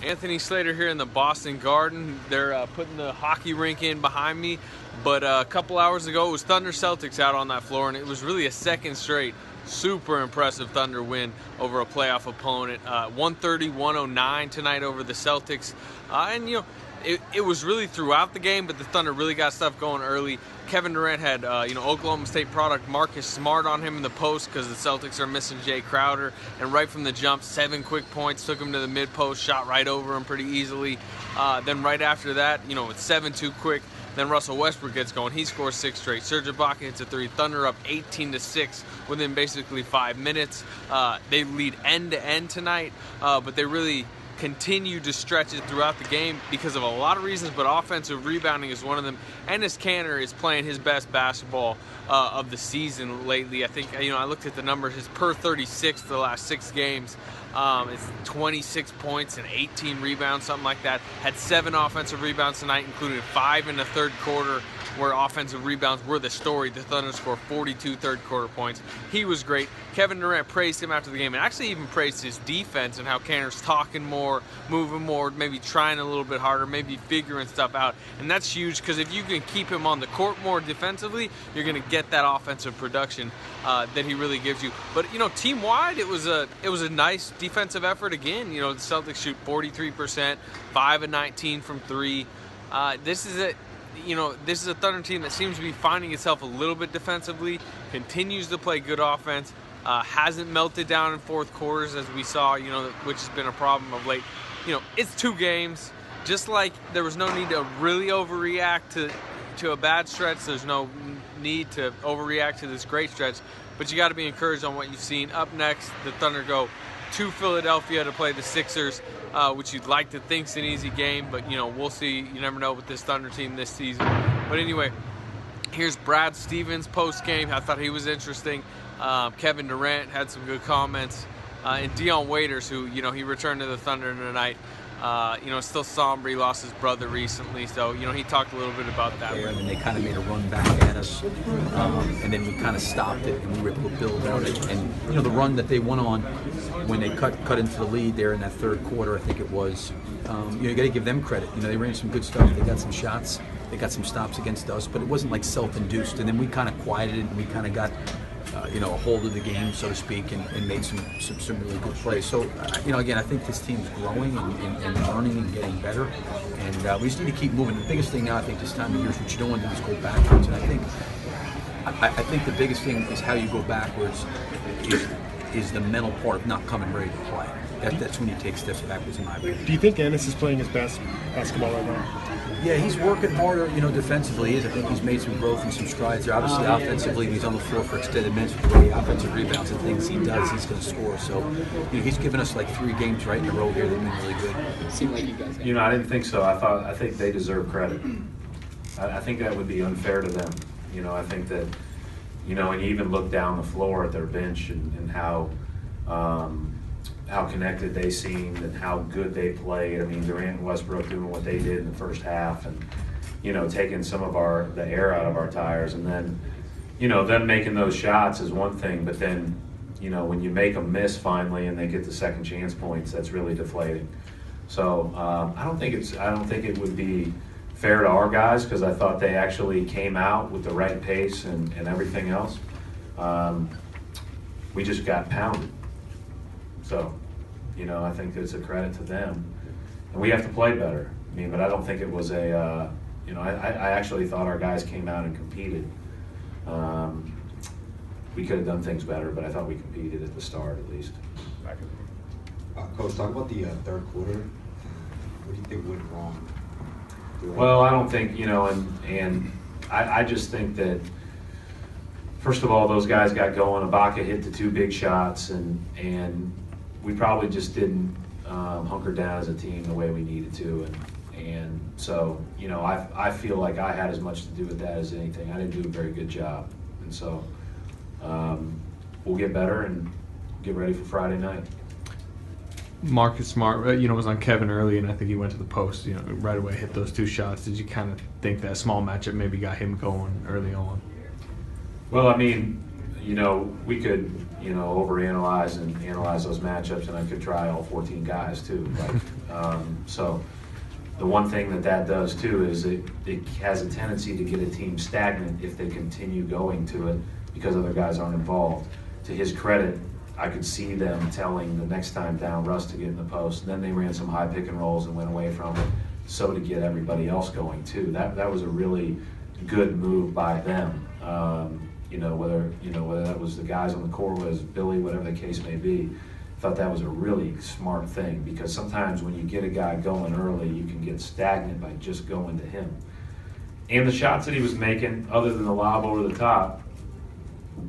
Anthony Slater here in the Boston Garden. They're putting the hockey rink in behind me, but a couple hours ago it was Thunder Celtics out on that floor, and it was really a second straight super impressive Thunder win over a playoff opponent. 130-109 tonight over the Celtics, and it was really throughout the game, but the Thunder really got stuff going early. Kevin Durant had Oklahoma State product Marcus Smart on him in the post because the Celtics are missing Jay Crowder, and right from the jump, 7 quick points, took him to the mid post, shot right over him pretty easily. Then right after that, it's 7-2 quick. Then Russell Westbrook gets going. He scores 6 straight. Serge Ibaka hits a 3. Thunder up 18-6 within basically 5 minutes. They lead end to end tonight, but they really continue to stretch it throughout the game because of a lot of reasons, but offensive rebounding is one of them. Enes Kanter is playing his best basketball of the season lately. I think I looked at the numbers. His per 36 the last 6 games. It's 26 points and 18 rebounds, something like that. Had 7 offensive rebounds tonight, including 5 in the third quarter, where offensive rebounds were the story. The Thunder scored 42 third quarter points. He was great. Kevin Durant praised him after the game, and actually even praised his defense and how Kanter's talking more, moving more, maybe trying a little bit harder, maybe figuring stuff out. And that's huge because if you can keep him on the court more defensively, you're going to get that offensive production that he really gives you. But team-wide, it was a nice defensive effort again. The Celtics shoot 43%, 5 of 19 from 3. This is a Thunder team that seems to be finding itself a little bit defensively, continues to play good offense, hasn't melted down in fourth quarters as we saw, which has been a problem of late. It's 2 games. Just like there was no need to really overreact to a bad stretch, there's no need to overreact to this great stretch, but you got to be encouraged on what you've seen. Up next, the Thunder go to Philadelphia to play the Sixers, which you'd like to think's an easy game, but we'll see. You never know with this Thunder team this season. But anyway, here's Brad Stevens post game. I thought he was interesting. Kevin Durant had some good comments, and Dion Waiters, who he returned to the Thunder tonight. Still somber. He lost his brother recently, so he talked a little bit about that. And then they kind of made a run back at us, and then we kind of stopped it, and we were able to build on it. And the run that they went on when they cut into the lead there in that third quarter, I think it was. You got to give them credit. They ran some good stuff. They got some shots. They got some stops against us, but it wasn't like self-induced. And then we kind of quieted it, and we kind of got a hold of the game, so to speak, and made some really good plays. So, again, I think this team's growing and learning and getting better, and we just need to keep moving. The biggest thing now, I think, this time of year is what you don't want to do is go backwards. And I think the biggest thing is how you go backwards is the mental part of not coming ready to play. That's when you take steps backwards, in my opinion. Do you think Enes is playing his best basketball right now? Yeah, he's working harder, defensively. I think he's made some growth and some strides there. Obviously, offensively, he's on the floor for extended minutes with the way offensive rebounds and things he does, he's going to score. So, he's given us like 3 games right in a row here that have been really good. Seemed like you guys. I didn't think so. I think they deserve credit. I think that would be unfair to them. I think that, and you even look down the floor at their bench and how connected they seemed and how good they played. I mean, Durant and Westbrook doing what they did in the first half, and taking some of the air out of our tires, and then them making those shots is one thing, but then when you make them miss finally and they get the second chance points, that's really deflating. So I don't think it would be fair to our guys, because I thought they actually came out with the right pace and everything else. We just got pounded. So, I think it's a credit to them. And we have to play better. But I don't think it was I actually thought our guys came out and competed. We could have done things better, but I thought we competed at the start at least. Coach, talk about the third quarter. What do you think went wrong? Well, I don't think, and I just think that, first of all, those guys got going. Ibaka hit the 2 big shots, and we probably just didn't hunker down as a team the way we needed to, and so I feel like I had as much to do with that as anything. I didn't do a very good job, and so we'll get better and get ready for Friday night. Marcus Smart, was on Kevin early, and I think he went to the post, right away, hit those 2 shots. Did you kind of think that small matchup maybe got him going early on? Well, we could, overanalyze and analyze those matchups, and I could try all 14 guys too. So the one thing that does too is it has a tendency to get a team stagnant if they continue going to it because other guys aren't involved. To his credit, I could see them telling the next time down Russ to get in the post, and then they ran some high pick and rolls and went away from it, so to get everybody else going too. That was a really good move by them. Whether that was the guys on the court, was Billy, whatever the case may be. I thought that was a really smart thing, because sometimes when you get a guy going early, you can get stagnant by just going to him. And the shots that he was making, other than the lob over the top,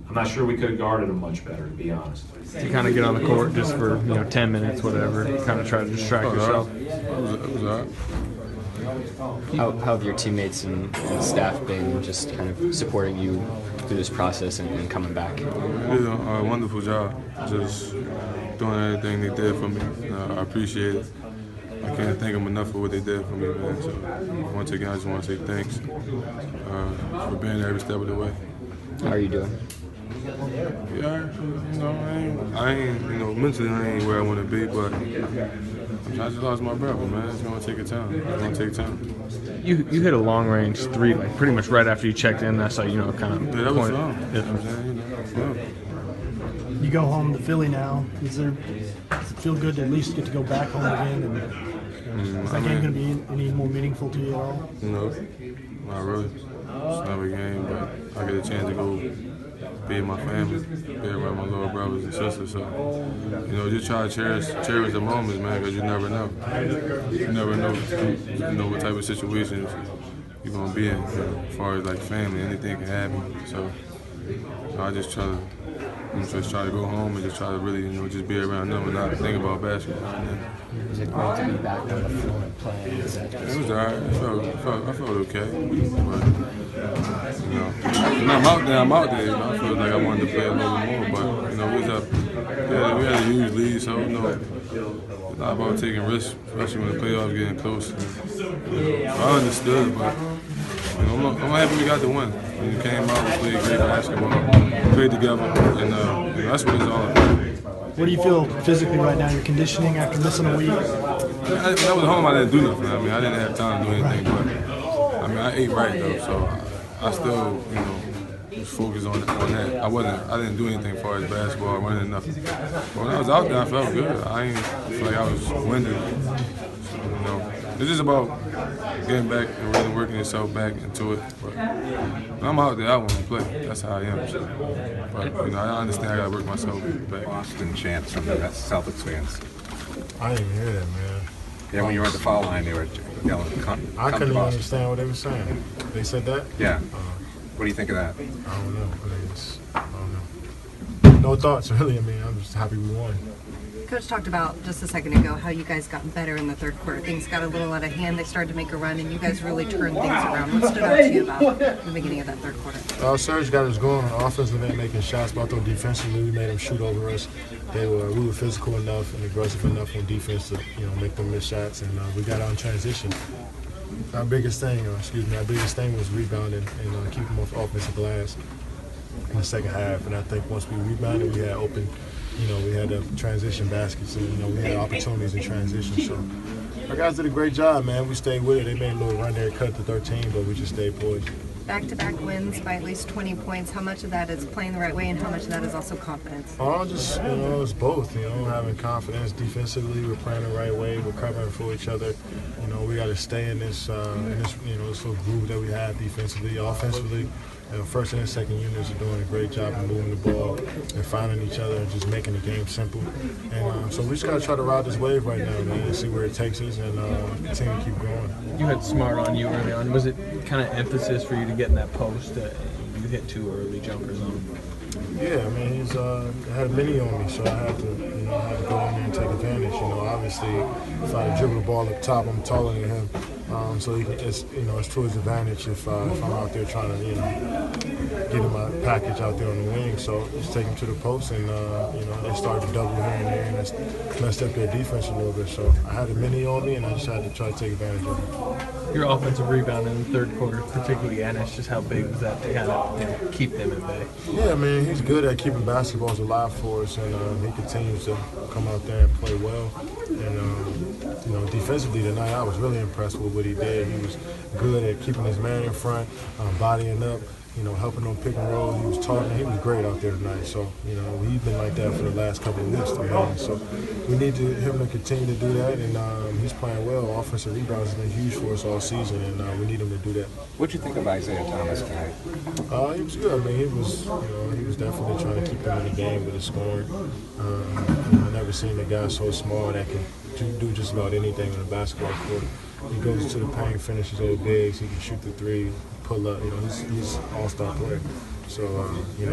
I'm not sure we could have guarded him much better, to be honest. To kind of get on the court just for 10 minutes, whatever, kind of try to distract yourself. It was all right. How have your teammates and staff been just kind of supporting you through this process and coming back? They did a wonderful job, just doing everything they did for me. I appreciate it. I can't thank them enough for what they did for me, man. So once again, I just want to say thanks for being there every step of the way. How are you doing? Yeah, I ain't, mentally I ain't where I want to be, but I just lost my brother, man. It's gonna take time. You hit a long range three, like pretty much right after you checked in. That's like kind of. Yeah, that was pointed. fun. You know what I'm saying? You go home to Philly now. Does it feel good to at least get to go back home again? And is that game going to be any more meaningful to you at all? No, not really. It's another game, but I get a chance to go be with my family, be around my little brothers and sisters. So, just try to cherish the moments, man, because you never know. You never know, what type of situations you're gonna be in. As far as like family, anything can happen. So, I just try to go home and just try to really, just be around them and not think about basketball. Is it great to be back on the floor and playing? It was alright. I felt okay. But, when I'm out there, I felt like I wanted to play a little more. But, we had a huge lead, so, it's not about taking risks, especially when the playoffs getting close. I understood, but, I'm happy we got the win. We came out, we played great basketball, played together, and that's what it's all about. What do you feel physically right now? Your conditioning after missing a week? When I was home, I didn't do nothing. I didn't have time to do anything, but I ate right though, so I still, was focused on that. I didn't do anything as far as basketball, running nothing. But when I was out there, I felt good. I didn't feel like I was winded. So, it's just about getting back and really working yourself back into it. But when I'm out there, I want to play. That's how I am. So. But I understand I got to work myself back. Boston chant from the Celtics fans. I didn't even hear that, man. Yeah, when you were at the foul line, they were yelling, I couldn't even understand what they were saying. They said that? Yeah. What do you think of that? I don't know. I don't know. No thoughts, really. I'm just happy we won. Coach talked about just a second ago how you guys got better in the third quarter. Things got a little out of hand. They started to make a run, and you guys really turned things around. What stood out to you about the beginning of that third quarter? Serge got us going on offensive end, making shots, but I thought defensively we made them shoot over us. We were physical enough and aggressive enough on defense to make them miss shots, and we got out in transition. Our biggest thing was rebounding and keeping them off offensive glass in the second half. And I think once we rebounded, we had open. We had transition baskets, and we had opportunities in transition. So our guys did a great job, man. We stayed with it. They made a little run there, cut to 13, but we just stayed poised. Back-to-back wins by at least 20 points. How much of that is playing the right way, and how much of that is also confidence? It's both. Having confidence defensively, we're playing the right way, we're covering for each other. We got to stay in this little groove that we have defensively, offensively. First and second units are doing a great job of moving the ball and finding each other and just making the game simple. And so we just got to try to ride this wave right now, man, and see where it takes us and continue to keep growing. You had Smart on you early on. Was it kind of emphasis for you to get in that post? You hit 2 early jumpers on him. Yeah, he's had a mini on me, so I had to go in there and take advantage. Obviously, if I dribble the ball up top, I'm taller than him. So it's to his advantage if I'm out there trying to get him my package out there on the wing. So just take him to the post, and they started to double here and there, and that's messed up their defense a little bit. So I had a mini on me, and I just had to try to take advantage of it. Your offensive rebound in the third quarter, particularly Ennis, just how big was that to kind of keep them at bay? Yeah, I mean, he's good at keeping basketballs alive for us, and he continues to come out there and play well. And defensively tonight, I was really impressed with what he did. He was good at keeping his man in front, bodying up, helping them pick and roll. He was talking. He was great out there tonight. So, he's been like that for the last couple of weeks, to be honest. So we need him to continue to do that, and he's playing well. Offensive rebounds has been huge for us all season, and we need him to do that. What'd you think of Isaiah Thomas tonight? He was good. I mean, he was definitely trying to keep them in the game with his scoring. I've never seen a guy so small that can do just about anything on the basketball court. He goes to the paint, finishes all bigs. He can shoot the three, pull up. He's an all-star player. So he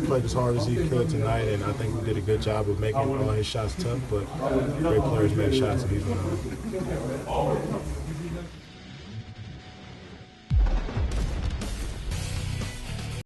played as hard as he could tonight, and I think we did a good job of making all his shots tough. But great players make shots, and he's one of them.